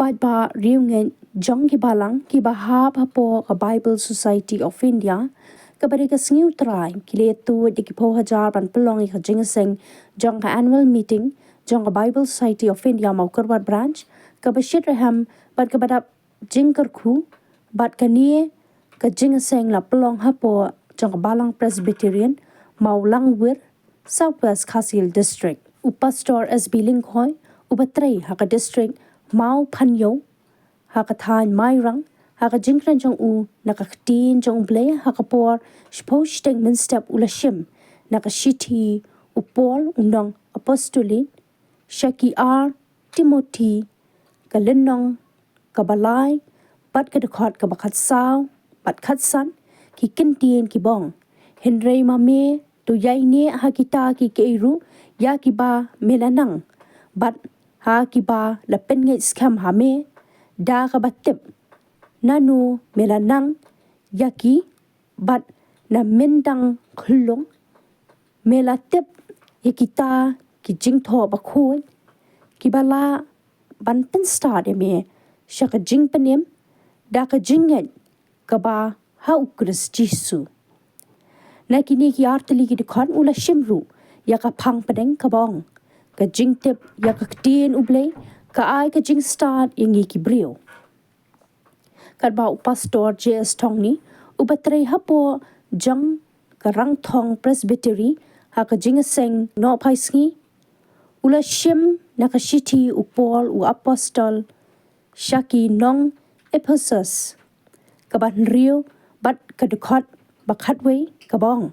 pat ba riungen jong ki balang ki bahap hapo ka Bible Society of India ka bari ka sngiu trai ki le tu di ki po hajar ban pelong ka jingseng jong ka annual meeting jong ka Bible Society of India mau kerwat branch ka bashir raham bat ka badap jingkar khu bat ka nie ka jingseng la pelong hapo jong ka balang Presbyterian mau langwir Southwest Khasil District upastor SB Lingkhoi ubatrei haka district mau Phanyo haka than mairang haka jingkran jong u naka ktin jong blaya haka por shpo steng min step ulashim naka shiti upol undong apostolin Shaki R Timothy kalenong kabalai bat kadakot kabakat saw bat khatsan ki kintien ki bong Henry mame tu yai ne hakita ki keiru ya ki ba melanang bat ha ki ba la pen ngai skam ha me da ka batip nanu melanang yaki bat na mendang khulung melatip yakita ki jingtho ba khoi ki bala ban pen start me shaka jing penem da ka jinget ka ba ha ukris jisu na kini ki artli ki dikhan ula shimru ya ka phang pedeng ka bong ka jingtip ya ka ktin ublei ka ai ka jing start ingi ki brio kat ba pastor JS Tongni ubatrei hapo jang ka rang thong presbytery ha ka jing seng no phaisngi ula shim na ka shiti upol u apostol Shaki nong Ephesus ka ban rio bat ka dikhat bakhatwei ka bong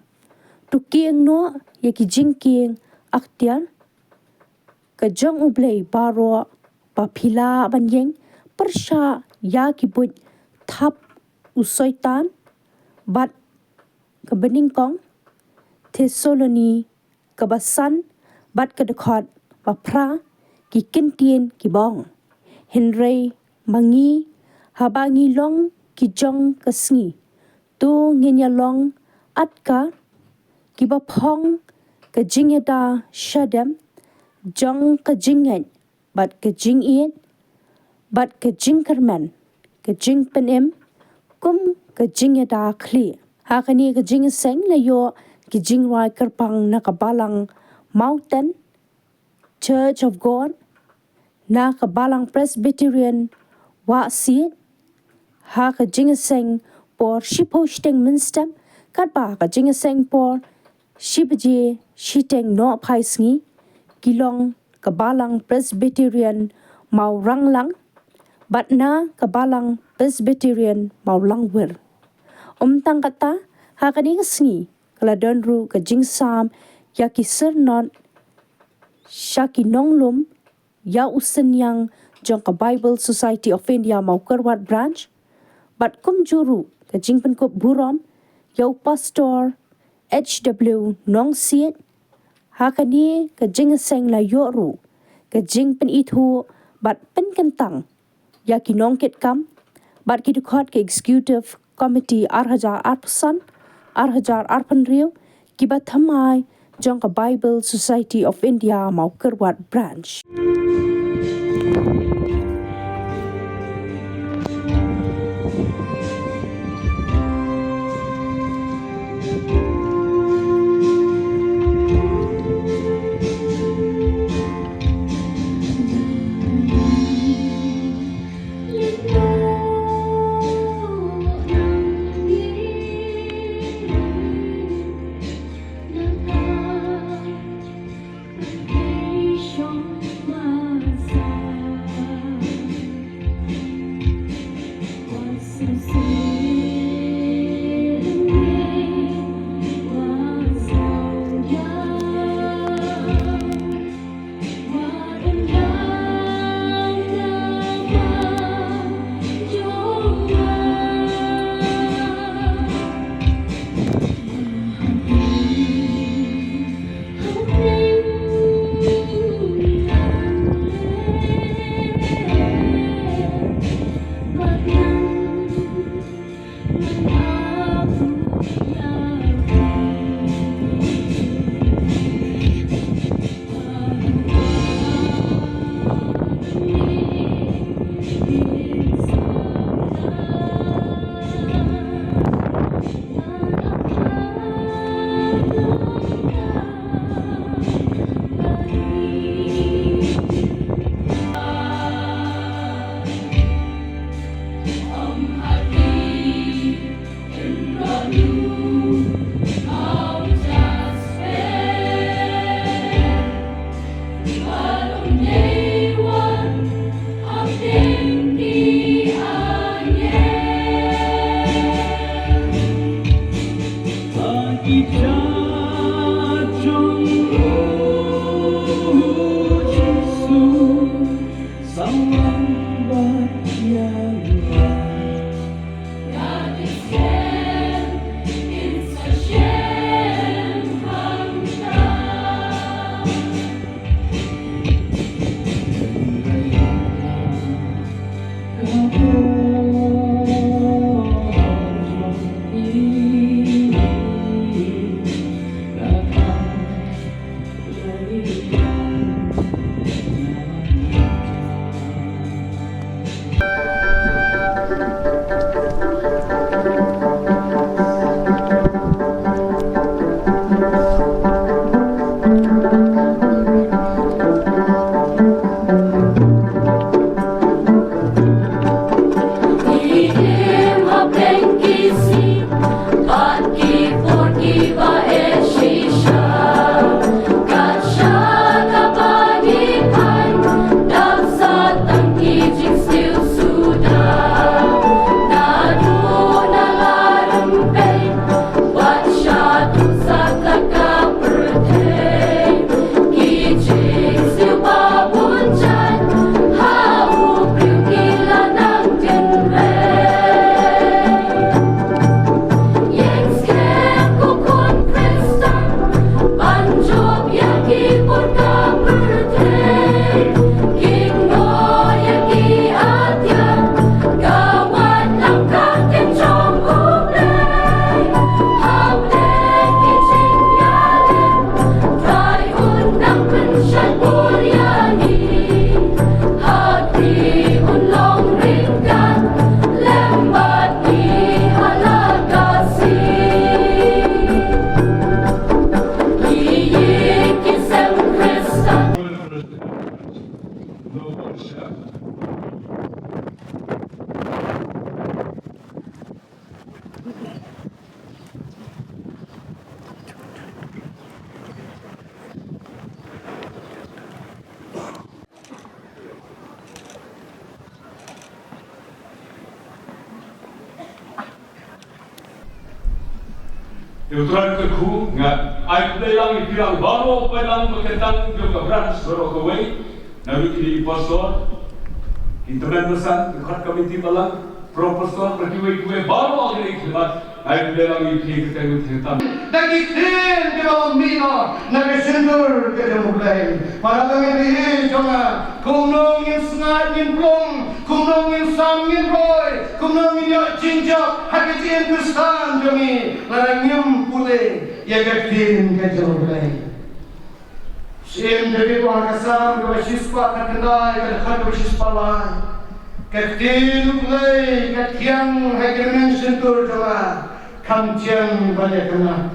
tu kieng no ya ki jing kieng aktian ka jong ublei baro papila banyeng persha ya ki but thap usoitan bat ka beningkong Thessaloni ka basan bat ka dekhot bapra ki kintien ki bong Henry mangi habangi long ki jong ka sngi tu ngenya long atka ki baphong ka jingeda shadam jong ka jingen bat ka jingien bat ka jingkerman ka jingpenem kum ka jingeda khli ha kani ka jingseng la yo ki jingwai kerpang na ka balang mountain Church of God na ka balang Presbyterian wa si ha ka jingseng por shipo steng minstem kat ba ka jingseng por shibje shiteng no phaisngi kilong kabalang Presbyterian mau ranglang batna kabalang Presbyterian mau langwir tang kata ha kani sngi kala donru ka jingsam ya ki sernot Shaki nonglum ya usenyang jong ka Bible Society of India mau kerwat branch bat kum juru ka jingpen kop burom ya pastor HW nong siet hakani ka jingseng la yoru ka jingpen itu bat pen kentang ya ki nongket kam bat ki dikhat ke executive committee arhajar arpsan arhajar arpanrio ki bat thamai jong ka Bible Society of India mau kerwat branch Shong Tuhan keku ngat ai pelang ipirang baro pelang beketang juga berat soro kawai nabi kini pastor internet besan ikut komiti balang proposal perjuai kue baro agak ikhlas ai pelang ipir ketemu hitam dagi tin ke dalam mina nabi sendur ke dalam mulai para kami jonga kumnong insengat plong kumnong insang roy kumnong ya jinjak hakitin kustan kami larangnyum pule ya gatin ke dalam mulai sim dari tuan kasam ke basispa kakendai ke dekat basispa lain gatin mulai katiang hakimin sendur jonga kamciang balik kena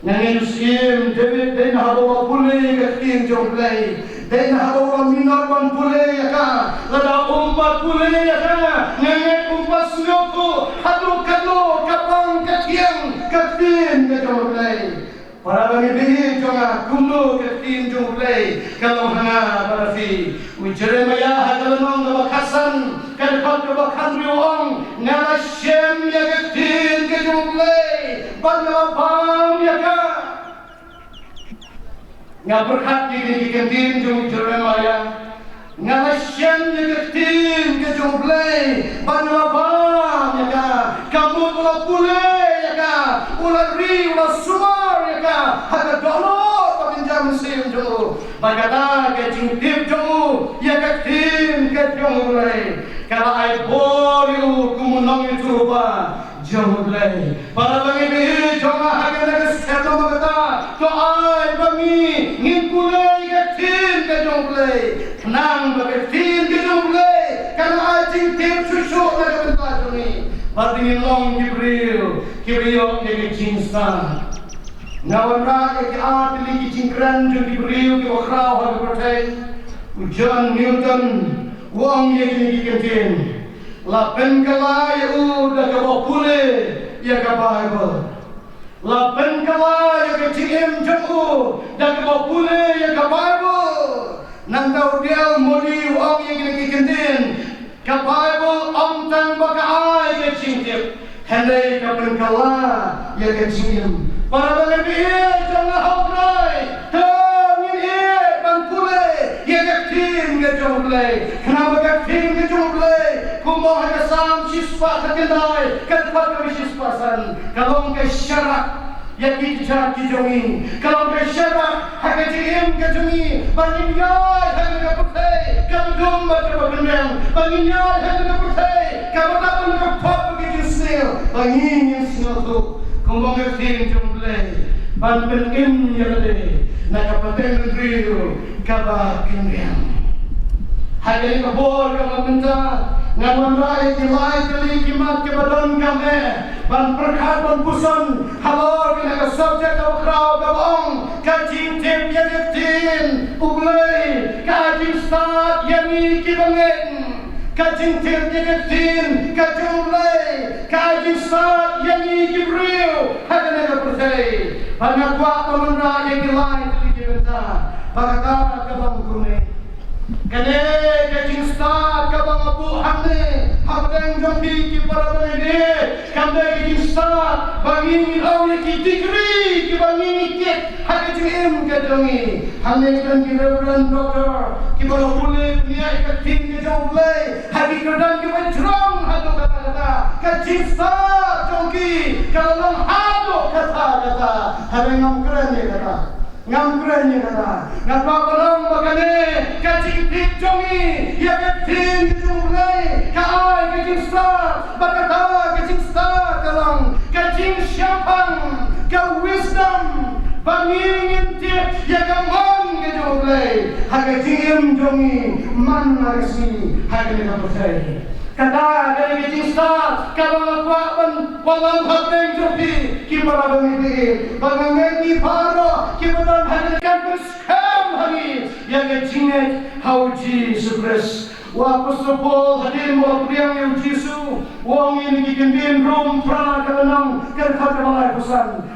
nangin sim David den habawa pule gatin jomplay den habawa minarban pule yaka lada umpat pule yaka nangin umpat suyoku hadu kalo kapang katiang gatin jomplay para bani bihi jonga kumno gatin jomplay kalau hana barafi Jeremiah hadalanong nabakasan kalpat nabakan riwang ngala shem ya gatin jomplay Banapam yaka nga berkat di kantin jung Jeremiah nga nasyan ni kantin ke jumplay banapam yaka kamu ula pule yaka ula ri ula sumar yaka haga dolor paminjam sim jung bagata ke jingtip jung yaka tin ke jumplay kala ay boriu kumunong itu ba jomblay para bangi bihi jonga hagana seto magata to ay bangi ngipulay gatin ke jomblay nang bagatin ke jomblay kana ay jingtip susuk na kabenta joni badingin long kibriyo ke jinsa Nawan rakyat ki atli ki cingkran jeng ki beriu ki wakrau ha bertai. John Newton wong ye ki kentin. La penkalai udah ke bopule ya ke Bible. La penkalai ya ke cingem jemu dah ke bopule ya ke Bible. Nang tau dia modi wong ye ki kentin. Ke Bible om tang baka ai ke cingtip. Hendai ke penkalai ya ke cingem. Para lebih jangan hokrai, tangin bang pule, ya ketin ke jomble, kenapa ketin ke jomble? Kumau hanya sam siswa terkendai, ketempat kami siswasan, kalau ke syarat. Ya kita kijongi, kalau ke syarat, hanya jim ke jongi, bangin yai hanya ke putih, kalau domba ke bangin bangin yai hanya ke putih, kalau tak pun ke pop begitu snail, bangin yang snail tu. Kumbang ketin jomble, ban penim yale, nak kapateng riu, kaba kengem. Hari kabor kaba menta, ngawan rai kilai kali kimat kebadan kame, ban perkat ban pusan, halor kena ke subjek kaba krau kabong, kajing tim yang ketin, ublei, kajing start yang ni kibangen. Kajing tim yang ketin, kajing ublei, kajing start yang ni kibriu, hada nega percaya. Banyak waktu menra yang kilai kali kibenta, bagata kabang kune. Kene kajing start kabang abu hamne, habdeng jombi ki para benede, kamde kajing start bangin awli ki degree ki bangin ikit, hada jim kajongi, hamne kan ki reverend doctor, ki bara bule niya ikatin ki jomble, hadi kadang ki bajrong hadu kata-kata, kajing start jomki, kalau hadu kata-kata, hada ngamkeren ya kata. Ngamkrennya kata, ngapa belum bagane kacing tip jongi, ya ketin kejumlai, kai kacing star, bakata kacing star kalong, kacing syapang, ke wisdom, bangingin tip, ya gamon kejumlai, haga jingim jongi, man narisi, haga nina percaya. Kata dari kecil star, kalau apa pun walau habeng jopi, kita bangiti, bangiti paro, kita hadirkan berskam hari yang kecilnya hauji sukres. Wapus Paul hadir melakukan yang Yesus, wong ini dikentin rum pra kalenang kerja malai pesan.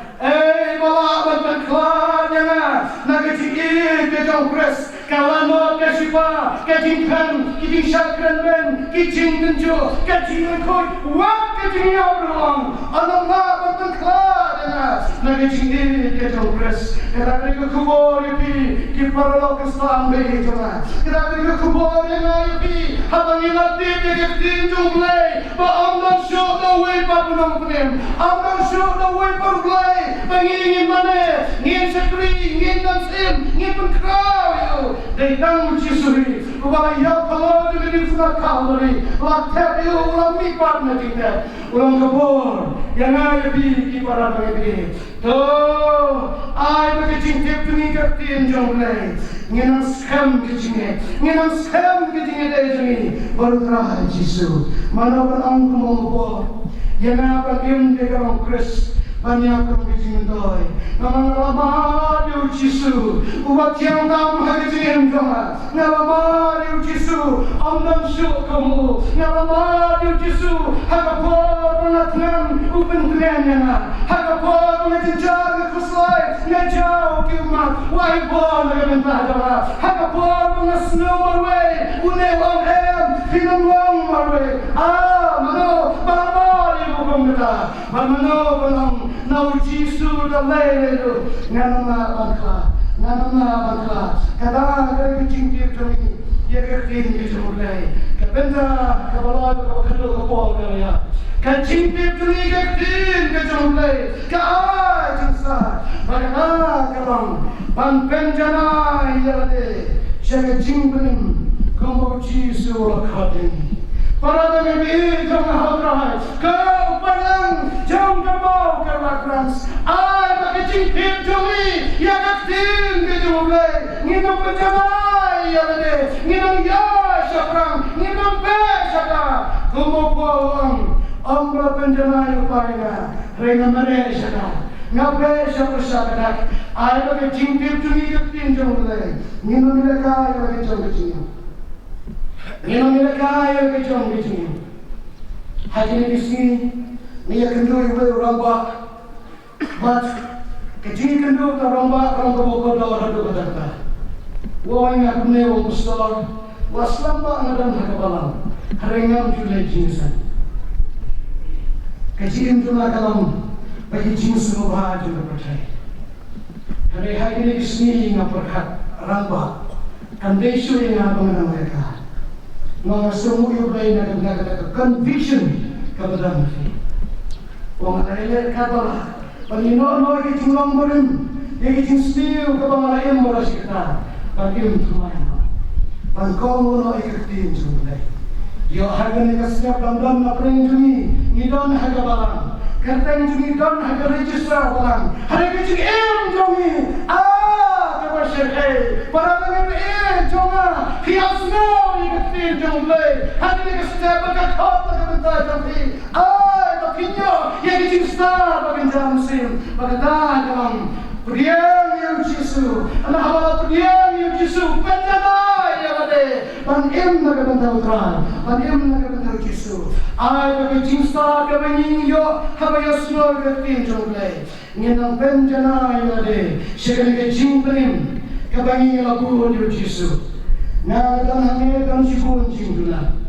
Malah berklan jangan nak kecil ke kongres kalau kesipa kejingkan kijing syakran ben kijing tenjo kijing koi wak kijing orang Allah berklan jangan nak kecil ke kongres kita beri kubur ipi kita perlu Islam beri jangan kita beri kubur jangan ipi habang inati kejing jumlah Allah show the way papunang punem Allah show the way perplay pengingin mana, ngin sekri, ngin dansim, ngin pengkrau itu. Dari tanggung cisuri, kepada yang kalau jadi sudah kalori, laktep itu ulang mipat nanti deh, ulang kebor, yang ada di kiparan begini. Tuh, ay berkecing tip ni kertin jomblay, nginang skam kecingnya deh ini, baru terakhir Yesus. Mana pun angku mengubah, yang apa kim dekat Kristus. Banyak orang kecil mentoy, nama lama dia Yesus, ubat yang tam hari kecil mentoy, nama dia Yesus, amdan syuk kamu, nama dia Yesus, hagapor penatnan upen kliennya, hagapor pengejar keslai, ngejau kiumat, wahai bon menentah jawab, hagapor pengasno marway, unewang film long marway, mano balabali bukan kita, mano belum. Nau Yesus dah lelu, nganama bangka, kata dari kecing tiap kami, ya kertin kita mulai, kebenda kebalai kebakar kepol kaya, kecing tiap kami kertin kita mulai, kaya jengsa, bagana kerang, penjana yade, saya jingbenim, kamu Yesus lakatin. Para demi jangan hadrai, kau padang jam kau kerlakrans. Ay pakai tip joli, ya katin kejulai, nginam penjamai ya lede, nginam ya syafram, nginam be syaka. Kumu puang, ambra penjamai upaya, rena mere syaka. ngabe siapa sahabat, ay bagi cingtip cumi ketin jom mulai, nino milaka ay bagi jom kecil, nino milaka ay bagi jom kecil, haji ni kisi, ni kendu ibu orang ba, but kecil kendu orang ba orang boko dor hadu kata, wah ingat ni wong besar, waslam ba ngadan hakabalam, harengam julai jinsan. Kecil cuma kalam bagi jenis semua juga percaya. Hari ini kesini yang perkat ramba, kandesu yang apa mereka. Nggak semua yang lain ada conviction kepada mereka. Orang lain kata, panino yang cuma murim, yang sendiri kepada lain merasa kita, bagi tuan, pangkau no ikhtim semulai. Yo harga ni kasih dalam apa yang jumi, idon harga barang, kereta yang jumi idon harga register barang, harga jumi jumi, kepada syekh, para pengen joma, kiasno ikatin jumle, harga ni kasih bakat hot bakat bentar jumi, bakinya yang cinta bakat jamsim, bakat dalam Priang yang Yesus, anak hamba priang yang Yesus, penjana yang ada, panem nak bentang terang, panem nak bentang Yesus. Ay bagi cinta kami yo, hamba Yesus ketin jomlay, ngenang penjana yang ada, sekali kejimprim, kami lagu di Yesus. Ngadan hangedan sikun cingduna,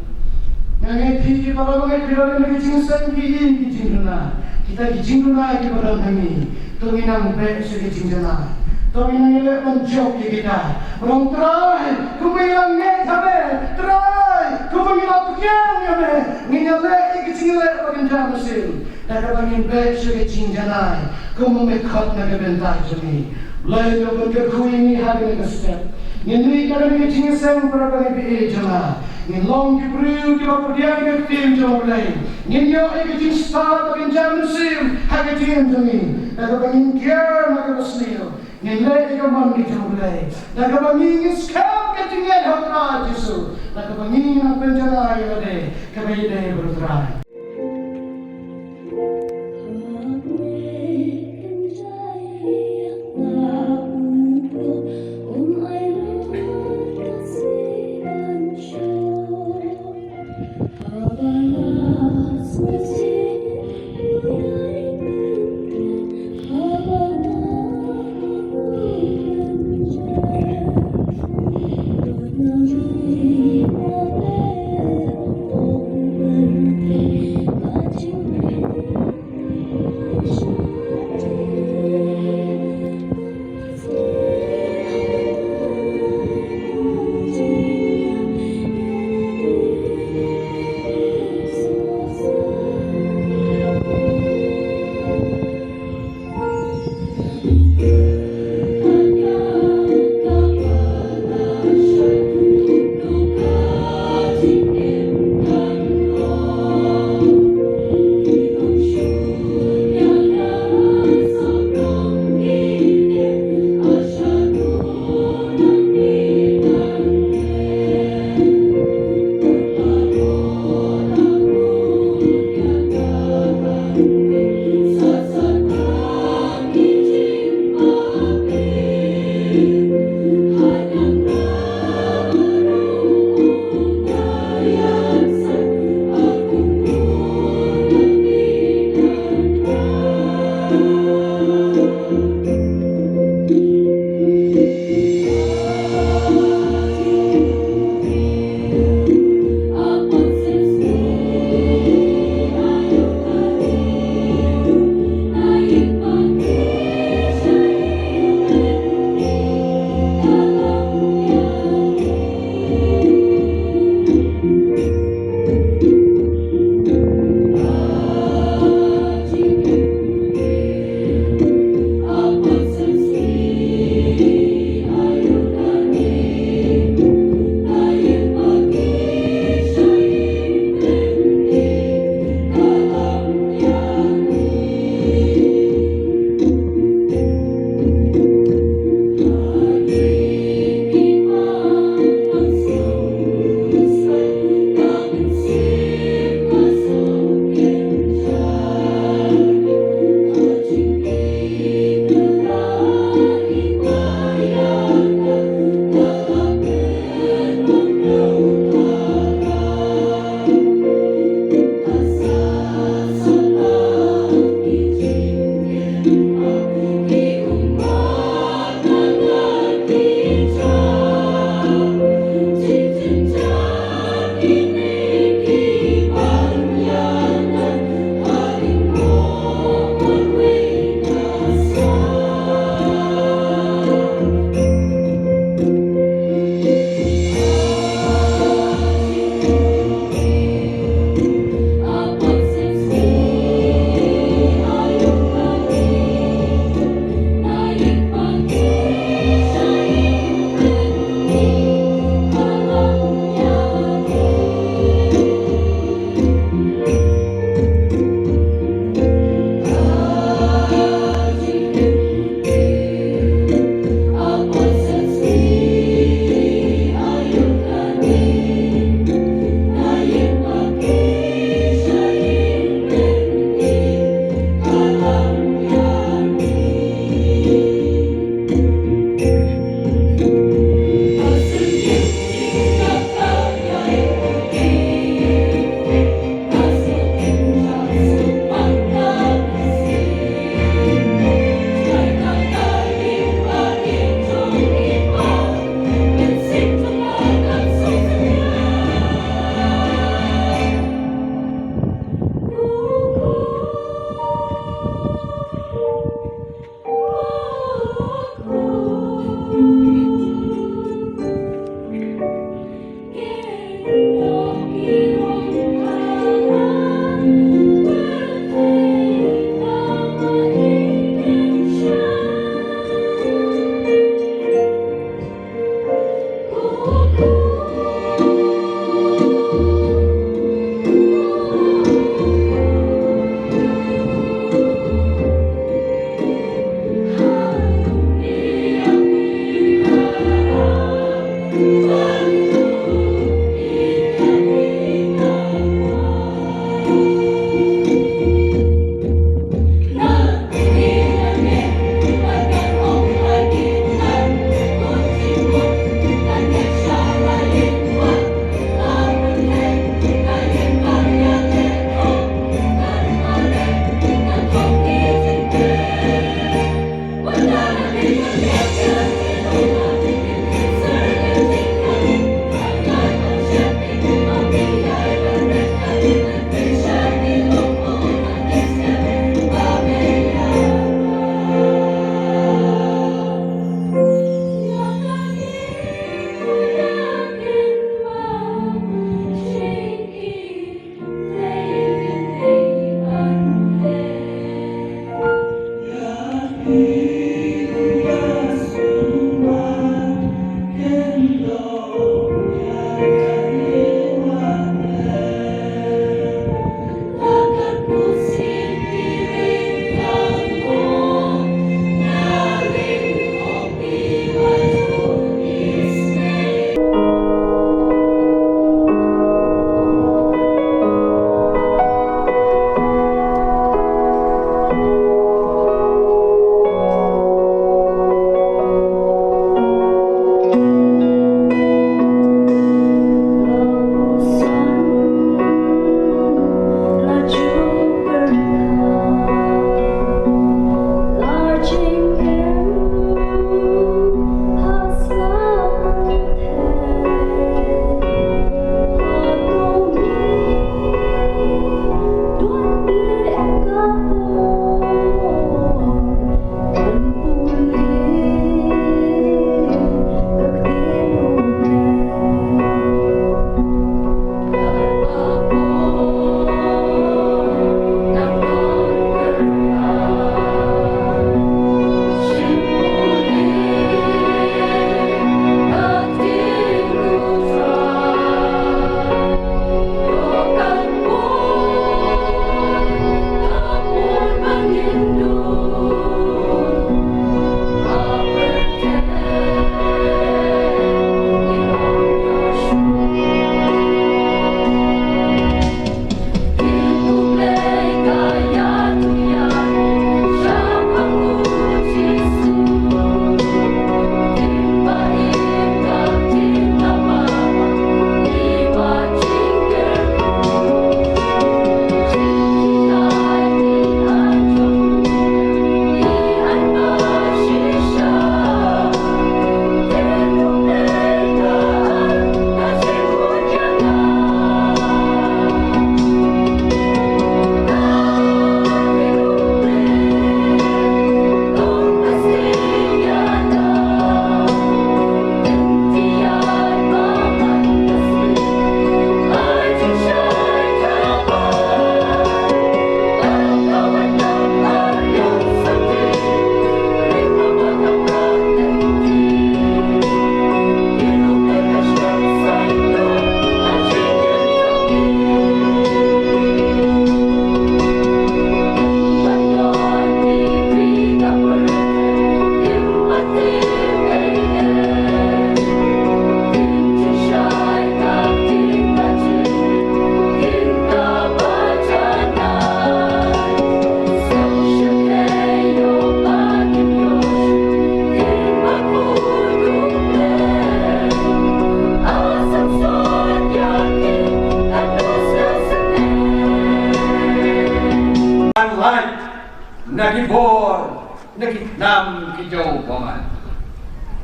ngangeti para bangai pirali lagi cinta ki cingduna, kita cingduna ki barang kami. Tuminang baik segi cinta, tuminang elok menjauh kita. Orang try, kumilang net habe, try, kumilang pukian habe, ngingalek ikicilek bagian jam mesin. Dapat bangin baik segi cinta, kumikat naga bentar jemi. Lalu berkekui ini hari ni kesep. Ngini kada ni cinta para bagi bi jama. Ngin long diberi kita perdiam ke tim jama lain. Ngin yo ikicin start bagian jam mesin, hari tim jemi. Dapat bangin kian naga besnil. Ngin leh ika mandi jama lain. Dapat bangin skam ketinggian hotra Yesus. Dapat bangin ang penjana yang ada kami dah berterai.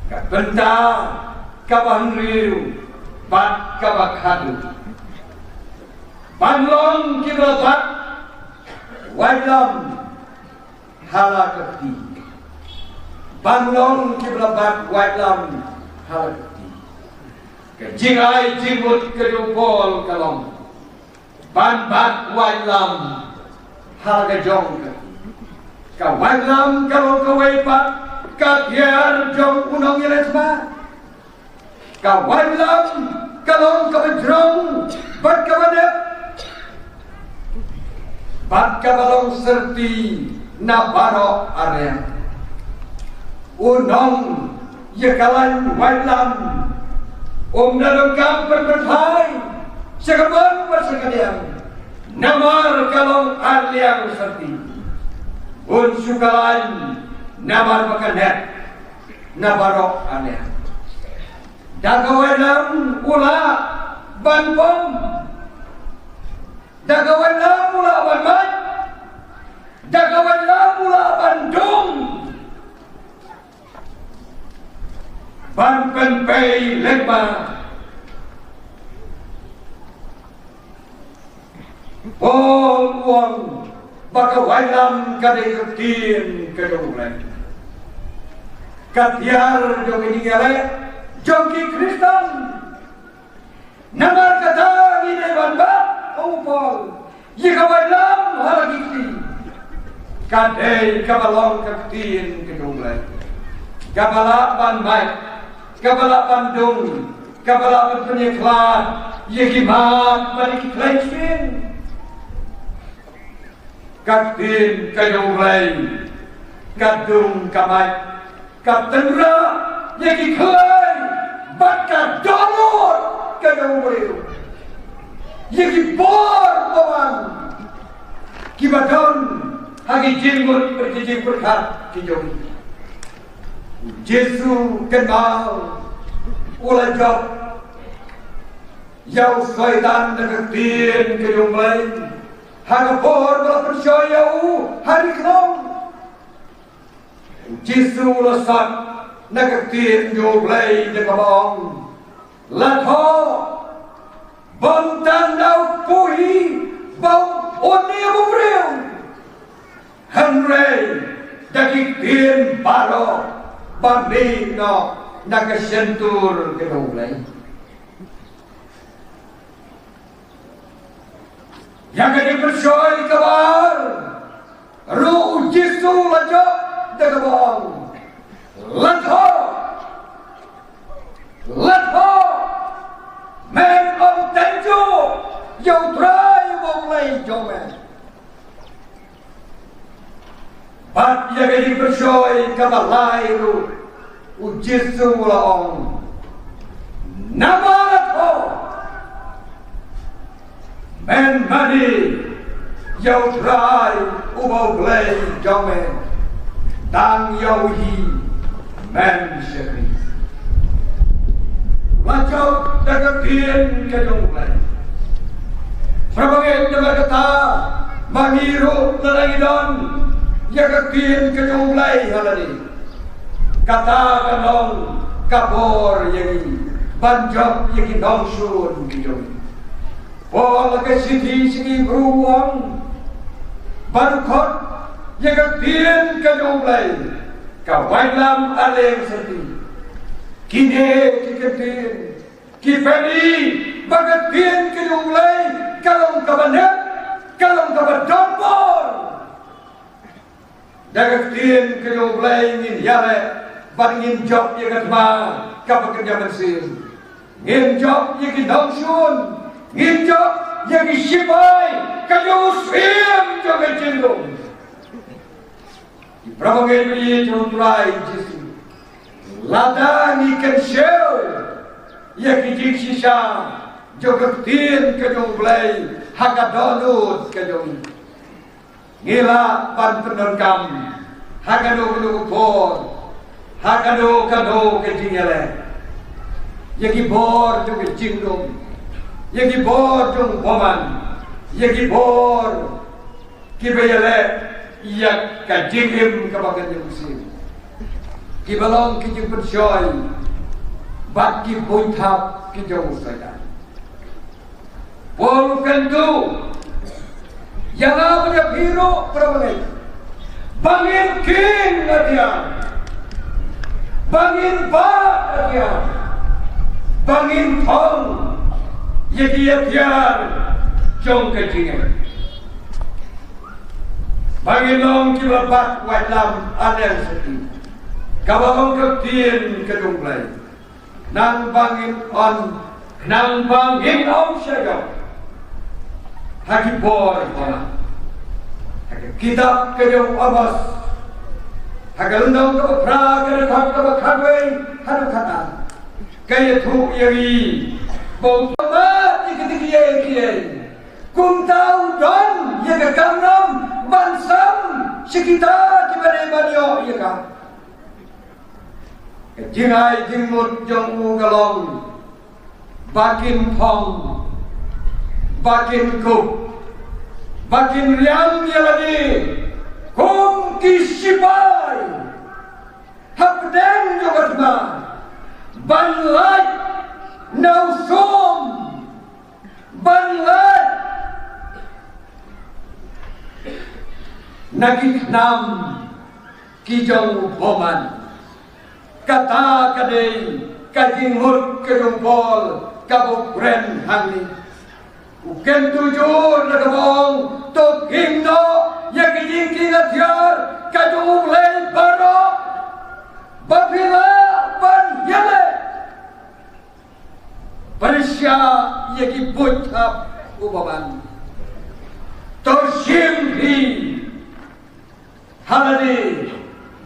Benda kawan riu, bat kabak hadu. Banlong kita bat, wajam halakati. Banlong kita bat, wajam halakati. Kejirai jimut kedupol kalong. Ban bat wajam halakajong kati. Kawajam kalau kawaipat. Katiar jong unong yeresma, kawalam kalong kabajrong, bat kabadep, bat kabalong serti nabaro area, unong yekalan walam, nalungkam berberhai, sekaban bersekalian, namar kalong aliang serti, sukalan. Namar makanet, nabarok aneh. Dagawalam ula banpom, dagawalam ula banmat, dagawalam ula bandung, banpenpei lemba, pom uang, bagawalam kadai ketin kedulai. Katiar jogi digale, jogi Kristen. Namar kata ini banbat, upol. Yikawalam halagiti. Kadai kabalong ketin kedulai. Kabala banbai, kabala bandung, kabala penyeklat, yikimat balik kleinspin. Ketin kedulai, kadung kamai. Katendra yaki kelai bakar donor kadawuriu yaki bor bawan kibadon hagi jinggut berjijing berkat kijong Jesu kenal ulah job yau syaitan deketin kijong lain haga bor bala percaya hari kenal Jesu lesat nagatin joglay de kabong latho bontan daw puhi bong oni bubreu Henry dakitin paro bambino nagasentur ke joglay yang kini bersoy kabar ru Jesu lajok Dagabong, latho, men om tenjo, yau try wong lay jomen. Bat yagadi bersoy kabalay ru, ujisu laong, nama latho, men mani, yau try wong lay jomen. Tang Yahi men syekri Lacok dagatin kajongklay Prabanget na magkata Mangirup na langidon Yagatin kajongklay halani Kata kanong kabor yagi Banjok yagi nongsun kajong Pola kasiti sigi beruang Barukot Yagatin kajongklay Kawailam aleng serti Kine kikatin Kifeni Bagatin kajongklay Kalong kabanet Kalong kabadompor Dagatin kajongklay Ngin yare Bat ngin job yagat ma Kapakerja bersin Ngin job yakin dongsun Ngin job yakin sipay Kajong swim Jogat jindong Prabangai beli turai Jesu, ladang ikan shell, ya kijik sisa, jogetin kejong belai, hagadonut kejong, ngila pan penerkam, hagado por, hagado kado kejingele, ya gibor joget jingdong, ya gibor jong boman, ya gibor kibeyele. Ia kajingim kabagan yang musim kibalong kijing pensyoy bat ki boithap ki jong saya pol kantu yang apa hero prabalai bangin king atian bangin ba atian bangin thong yedi atian jong kejingan bangin long kibabat wailam anen seti kabang ketien kedumplai nang bangin on nang bangin om syagam haki boy bona haki kitab kejong abas haki lendang ke pra ke khak ke khadwe hadu khata kaya thu yagi bom ma tikiye kum tau don ye ka kamram bansam sekitar di mana banyo ye ka jingai jingmut jong u galong bakin phong bakin kup bakin riam yaladi kum kisipai hapdeng jogatma banlai nausom banlai nagik nam kijong boman kata kadei kajing mut kejong pol kabuk ren hangni uken tujur nakabong to hingno ya kijing kingatyar kajong ulay baro bapila ban yale parisya ya kibuthap ubaman to shimhi haladi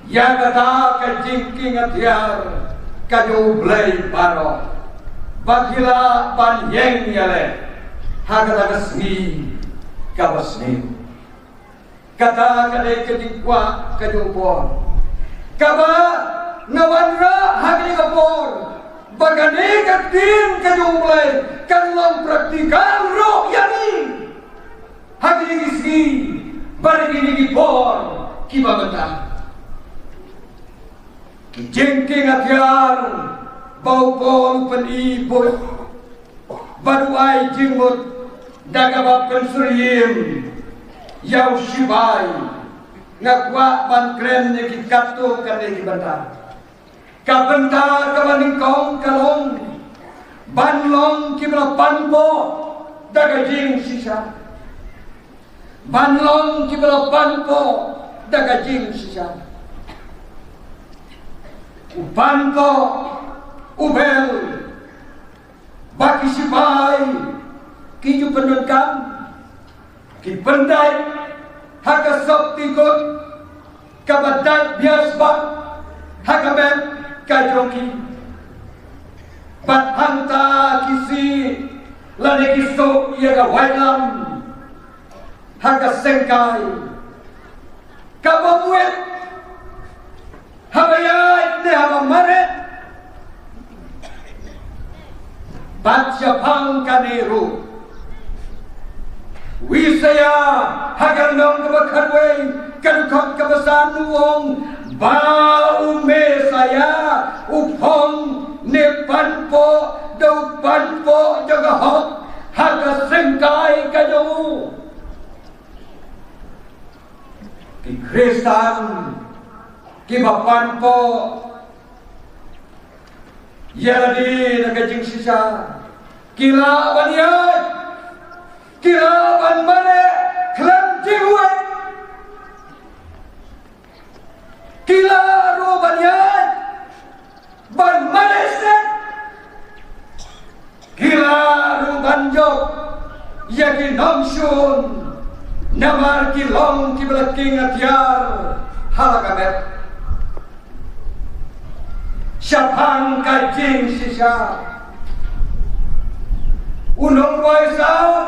ya kata kajing atyar kajo blay baro bakila ban yeng yale hakata kasni kabasni kata kade kedikwa kajo por kaba ngawanra hakni kapor bagane katin kajo blay kanlong praktikal ro yani hakni kisni barigini kipor kibabata jengking atyar bau pon peniboy baduai jingmut dagabab pensuriyim yau shibai ngakwa ban kren ye kikatu kane kibanta kabanta kabaningkong kalong banlong kibra panpo dagajing sisa banlong kibra panpo dagajing sisa upanko ubel baki sipai kiju penungkam ki pendai haka soptikot kabadai biasbak haka ben kajoki bat hanta kisi lane kiso yaga wailam haka sengkai kabamuet habayay ne habamare Batsyapang kaniru wisaya hagandong kabakadway kadukot kabasan nuong baume saya upong nepanpo daupanpo jagahok hagasengkai kayo ki Kristan kibapanpo yaladi nakajing sisa kila baniyat kila ban mare klam jiwat kila ro baniyat ban mare set kila ro banjok yakin nomsun namar kilong kiblaking atyar halakamet Syapang kajing sisa Unong waisan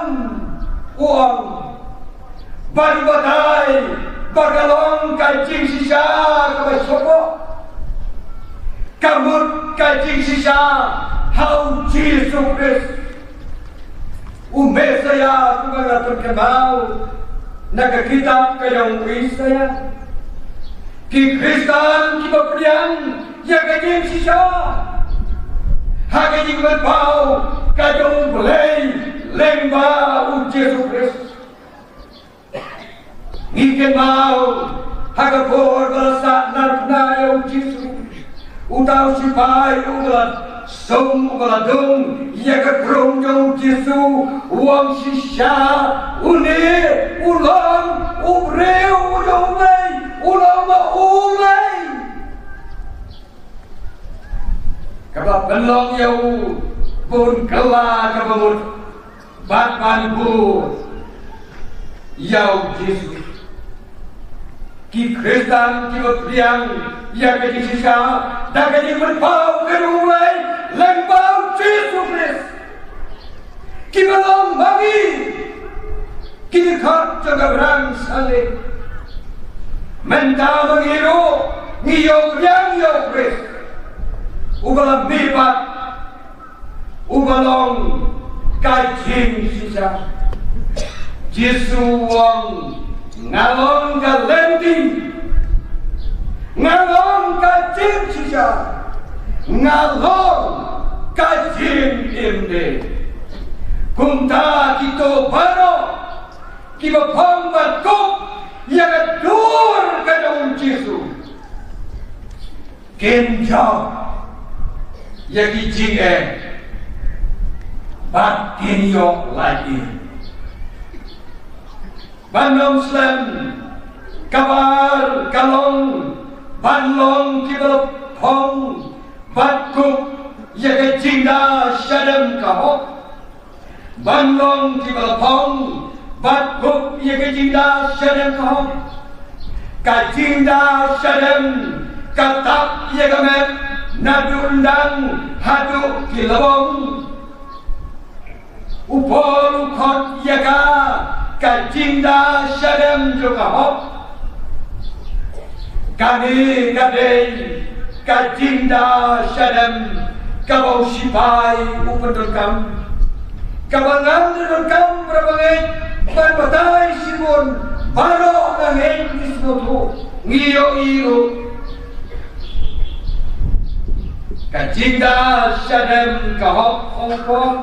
uang Bari batai Bagalong kajing sisa Kabay soko Kamut kajing sisa How Jesus Christ Umesaya Kumangatun kemau Nagakitap kayong wisaya Ki Kristan kibapriang ya cái chim xí xó hai cái chim bên bao cái chung lên ba u Jesus Christ nghi cái bao hai cái phô berasa na u Jesus u tao si pai u là sông u là đông ya cái prong trong Jesus uang si sa u ni u long u breu u dong lei u long ma u lei Kapa belong yau pun kelah kapa mut batman bu yau Yesus ki Kristen ki berpriang ya ke sisa dah ke berpau ke rumai lembau Yesus Kristus ki belong bagi ki dekat jaga berang salib mentah mengiru ngiyau yang yau Kristus Ugalang bibat, ugalong kajing sisa. Jesu wong ngalong galenti, ngalong kajing sisa, ngalong kajing imde. Kumta kito baro, kiba pangbat kop yang adur kadang Jesu. Kenjau. Yagi jinge bat kinyo lagi Bandung Slam kabar kalong banlong kibal pong bat kup yaga jingda shadam kahok banlong kibal pong bat kup yaga jingda shadam kahok ka jingda shadam katap yaga met nadundang haduk kilabong upol ukot yaga kajinda syadam juga hop kani kadei kajinda syadam kabau sipai upendulkam kabangan dulkam berabangit berbatai simun baro ngangin dismutu ngiyo iyo Kajinda syadam kahok ongkong